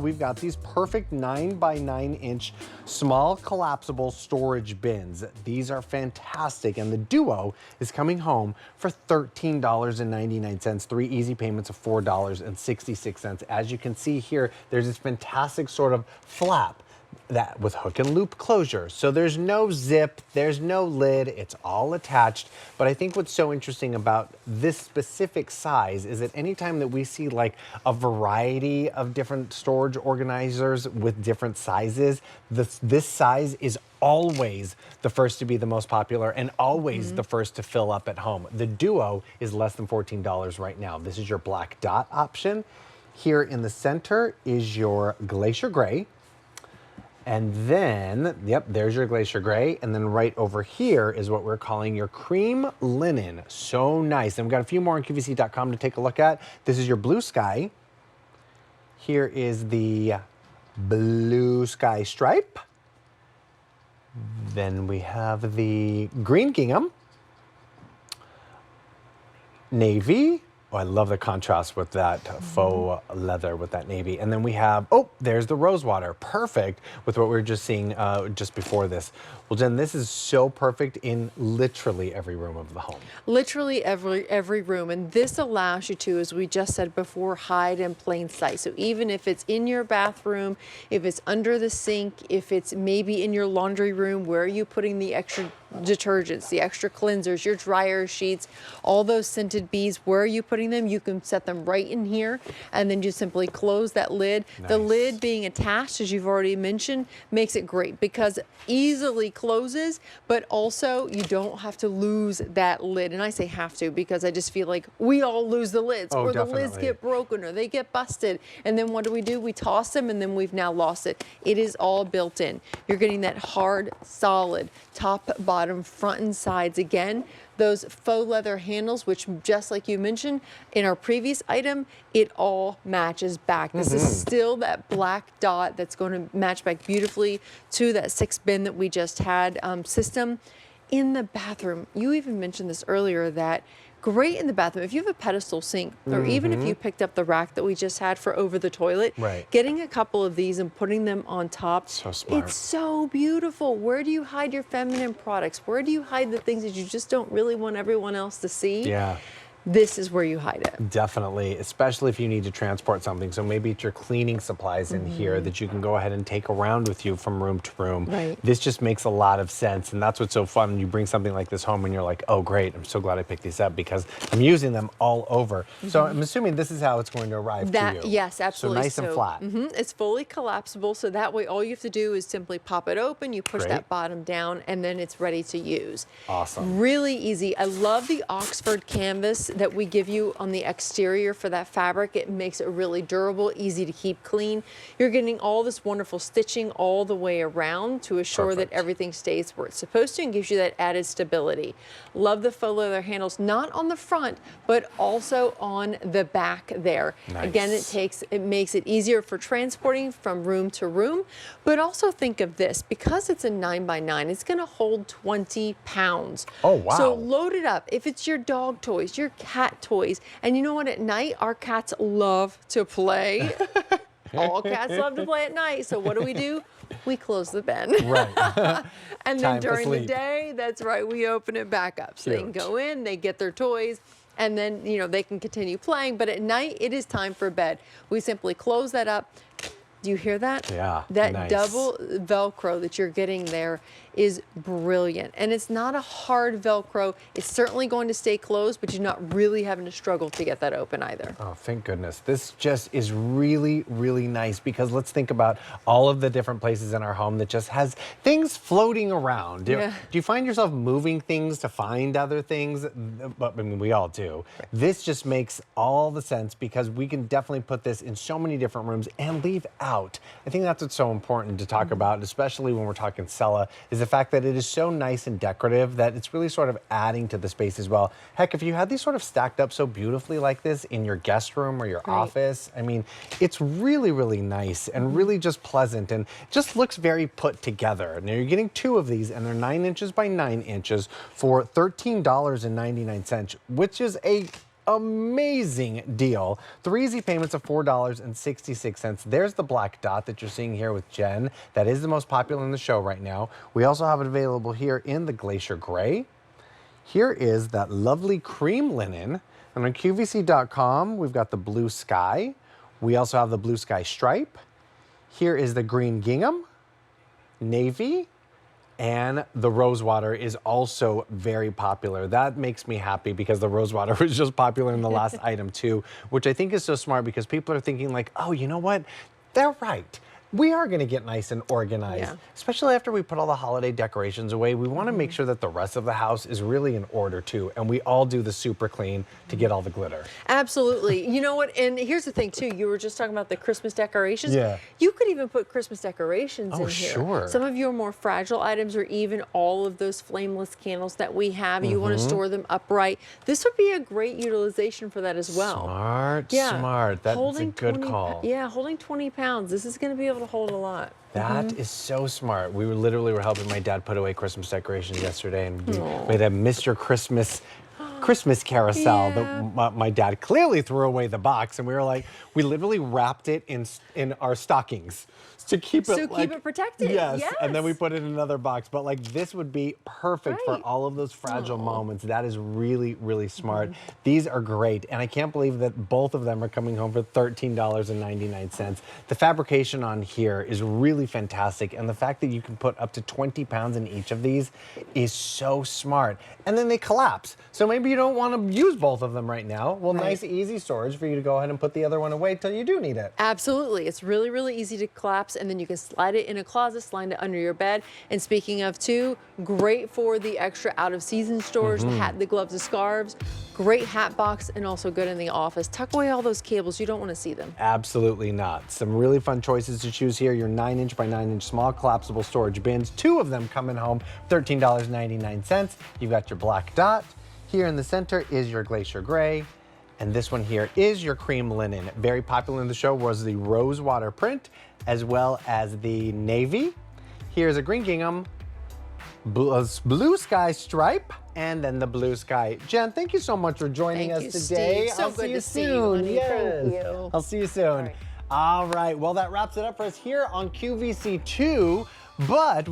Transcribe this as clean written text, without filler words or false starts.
we've got these perfect 9 by 9 inch small collapsible storage bins. These are fantastic, and the Duo is coming home for $13.99, 3 easy payments of $4.66. As you can see here, there's this fantastic sort of flap that with hook and loop closure. So there's no zip, there's no lid, it's all attached. But I think what's so interesting about this specific size is that anytime that we see like a variety of different storage organizers with different sizes, this size is always the first to be the most popular and always the first to fill up at home. The Duo is less than $14 right now. This is your black dot option. Here in the center is your Glacier Gray. And then, yep, there's your Glacier Gray. And then right over here is what we're calling your Cream Linen. So nice. And we've got a few more on QVC.com to take a look at. This is your Blue Sky. Here is the Blue Sky Stripe. Then we have the Green Gingham. Navy. Oh, I love the contrast with that faux leather with that navy. And then we have, oh, there's the Rosewater. Perfect with what we were just seeing just before this. Well, Jen, this is so perfect in literally every room of the home. Literally every room. And this allows you to, as we just said before, hide in plain sight. So even if it's in your bathroom, if it's under the sink, if it's maybe in your laundry room, where are you putting the extra detergents, the extra cleansers, your dryer sheets, all those scented beads, where are you putting them? You can set them right in here, and then just simply close that lid. Nice. The lid being attached, as you've already mentioned, makes it great because easily closes, but also you don't have to lose that lid. And I say have to because I just feel like we all lose the lids, or definitely. the lids get broken or they get busted. And then what do? We toss them, and then we've now lost it. It is all built in. You're getting that hard, solid top, bottom, front, and sides. Again, those faux leather handles, which just like you mentioned in our previous item, it all matches back. This is still that black dot that's going to match back beautifully to that 6 bin that we just had system. In the bathroom, you even mentioned this earlier, that great in the bathroom. If you have a pedestal sink, or even if you picked up the rack that we just had for over the toilet, getting a couple of these and putting them on top, so smart. It's so beautiful. Where do you hide your feminine products? Where do you hide the things that you just don't really want everyone else to see? Yeah. This is where you hide it. Definitely, especially if you need to transport something. So maybe it's your cleaning supplies in here that you can go ahead and take around with you from room to room. Right. This just makes a lot of sense. And that's what's so fun. You bring something like this home and you're like, oh, great. I'm so glad I picked these up because I'm using them all over. So I'm assuming this is how it's going to arrive to you. Yes, absolutely. So nice and flat. It's fully collapsible. So that way, all you have to do is simply pop it open. You push that bottom down, and then it's ready to use. Awesome. Really easy. I love the Oxford canvas that we give you on the exterior for that fabric. It makes it really durable, easy to keep clean. You're getting all this wonderful stitching all the way around to assure that everything stays where it's supposed to and gives you that added stability. Love the faux leather handles, not on the front, but also on the back there. Nice. Again, it makes it easier for transporting from room to room, but also think of this, because it's a 9 by 9, it's gonna hold 20 pounds. Oh, wow. So load it up. If it's your dog toys, your cat toys, and you know what, at night, our cats love to play. All cats love to play at night. So what do? We close the bin. Right. And then during the day, that's right, we open it back up. So they can go in, they get their toys, and then, you know, they can continue playing. But at night, it is time for bed. We simply close that up. Do you hear that? Yeah, That nice. double Velcro that you're getting there is brilliant. And it's not a hard Velcro. It's certainly going to stay closed, but you're not really having to struggle to get that open either. Oh, thank goodness. This just is really, really nice, because let's think about all of the different places in our home that just has things floating around. Do you find yourself moving things to find other things? But I mean, we all do. Right. This just makes all the sense, because we can definitely put this in so many different rooms and leave out. I think that's what's so important to talk about, especially when we're talking Cella, is the fact that it is so nice and decorative that it's really sort of adding to the space as well. Heck, if you had these sort of stacked up so beautifully like this in your guest room or your office, I mean, it's really, really nice and really just pleasant, and just looks very put together. Now you're getting 2 of these, and they're 9 inches by 9 inches for $13.99, which is a amazing deal. 3 easy payments of $4.66. There's the black dot that you're seeing here with Jen. That is the most popular in the show right now. We also have it available here in the Glacier Gray. Here is that lovely cream linen. And on QVC.com, we've got the blue sky. We also have the blue sky stripe. Here is the green gingham, navy, and the rosewater is also very popular. That makes me happy because the rosewater was just popular in the last item too, which I think is so smart because people are thinking like, oh, you know what? They're right. We are going to get nice and organized, especially after we put all the holiday decorations away. We want to make sure that the rest of the house is really in order too, and we all do the super clean to get all the glitter. Absolutely. You know what? And here's the thing too. You were just talking about the Christmas decorations. Yeah. You could even put Christmas decorations in here. Sure. Some of your more fragile items, or even all of those flameless candles that we have, you want to store them upright. This would be a great utilization for that as well. Smart, Yeah. smart. That's a good call. Yeah, holding 20 pounds. This is going to be able to hold a lot. That is so smart. We were helping my dad put away Christmas decorations yesterday, and we had a Mr. Christmas carousel that my dad clearly threw away the box, and we were like, we literally wrapped it in our stockings to keep it keep it protected. Yes, and then we put it in another box. But like this would be perfect for all of those fragile moments. That is really, really smart. These are great, and I can't believe that both of them are coming home for $13.99. The fabrication on here is really fantastic, and the fact that you can put up to 20 pounds in each of these is so smart. And then they collapse. So maybe you don't want to use both of them right now. Well, nice, easy storage for you to go ahead and put the other one away till you do need it. Absolutely. It's really, really easy to collapse, and then you can slide it in a closet, slide it under your bed. And speaking of too, great for the extra out-of-season storage, the hat, the gloves, the scarves. Great hat box, and also good in the office. Tuck away all those cables. You don't want to see them. Absolutely not. Some really fun choices to choose here. Your 9-inch by 9-inch small collapsible storage bins. 2 of them coming home, $13.99. You've got your black dot. Here in the center is your Glacier Gray. And this one here is your cream linen. Very popular in the show was the rosewater print, as well as the navy. Here's a green gingham, blue sky stripe, and then the blue sky. Jen, thank you so much for joining us today. Steve. So I'll good see you to see you, soon. honey. Yes. Thank you. I'll see you soon. All right. Well, that wraps it up for us here on QVC2, but